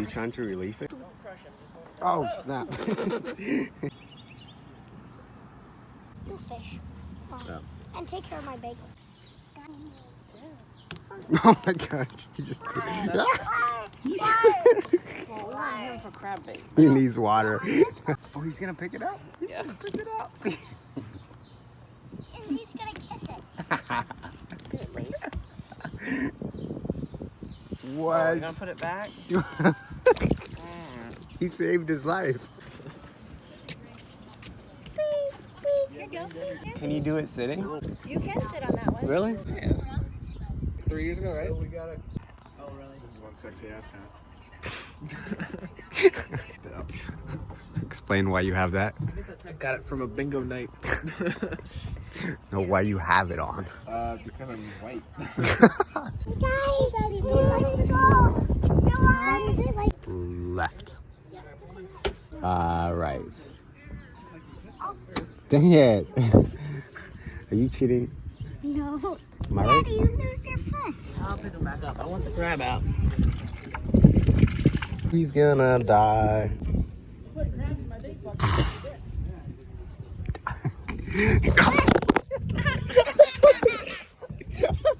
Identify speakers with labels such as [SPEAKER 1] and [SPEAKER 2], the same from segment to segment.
[SPEAKER 1] you trying to release it? Oh, snap.
[SPEAKER 2] You fish.
[SPEAKER 1] Yeah.
[SPEAKER 2] And take care of my bagel.
[SPEAKER 1] Oh my gosh, he just
[SPEAKER 3] For crab bait.
[SPEAKER 1] he needs water. Oh, he's gonna pick it up? He's gonna pick it up.
[SPEAKER 2] And he's gonna kiss it.
[SPEAKER 1] What?
[SPEAKER 3] You gonna put it back?
[SPEAKER 1] He saved his life.
[SPEAKER 2] Here you go.
[SPEAKER 1] Can you do it sitting?
[SPEAKER 2] You can sit on that one.
[SPEAKER 1] Really?
[SPEAKER 4] Yes. 3 years ago, right?
[SPEAKER 5] So we got it.
[SPEAKER 3] Oh, really?
[SPEAKER 5] This is one sexy ass cat.
[SPEAKER 1] Explain why you have that.
[SPEAKER 5] Got it from a bingo night.
[SPEAKER 1] No, why you have it on.
[SPEAKER 5] Because I'm white.
[SPEAKER 2] Guys, do you like to go?
[SPEAKER 1] Left. Right. Dang it. Are you cheating?
[SPEAKER 2] No.
[SPEAKER 1] Am I right?
[SPEAKER 2] Daddy, you lose your foot.
[SPEAKER 3] I'll pick him back up. I want the crab out.
[SPEAKER 1] He's gonna die.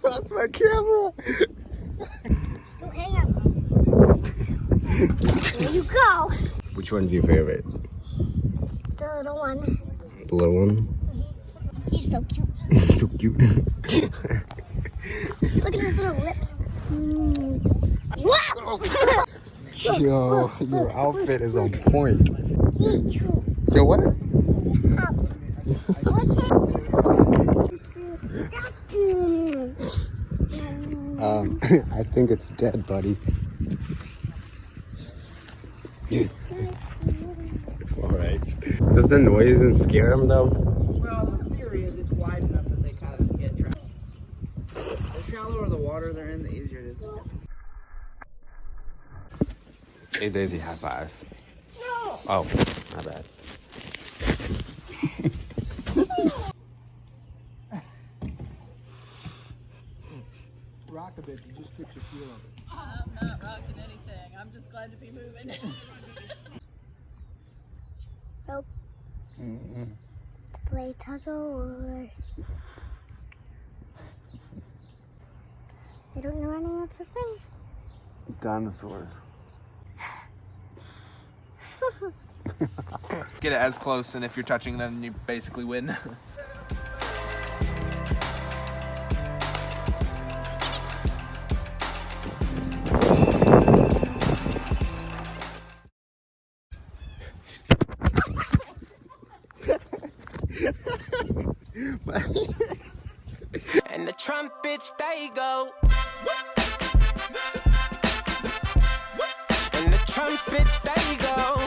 [SPEAKER 1] That's my camera.
[SPEAKER 2] Go hands. There you go.
[SPEAKER 1] Which one's your favorite?
[SPEAKER 2] The little one.
[SPEAKER 1] The little one?
[SPEAKER 2] He's so cute.
[SPEAKER 1] So cute.
[SPEAKER 2] Look at his little lips. Wow!
[SPEAKER 1] Yo, your outfit is on point.
[SPEAKER 2] True.
[SPEAKER 1] Yo, what?
[SPEAKER 2] What's that?
[SPEAKER 1] I think it's dead, buddy. Alright. Does the noise scare him though?
[SPEAKER 3] Well, the theory is it's wide enough that they kind of get trapped. The shallower the water they're in, the easier it is to get.
[SPEAKER 1] Hey Daisy, high five.
[SPEAKER 2] No.
[SPEAKER 1] Oh, my bad.
[SPEAKER 5] Rock a bit, you just get your feel of it.
[SPEAKER 6] I'm not rocking anything. I'm just glad to be moving.
[SPEAKER 2] Nope. To play tug of war. I don't know any other things.
[SPEAKER 1] Dinosaurs.
[SPEAKER 4] Get it as close, and if you're touching, then you basically win.
[SPEAKER 7] And the trumpets they go. And the trumpets they go.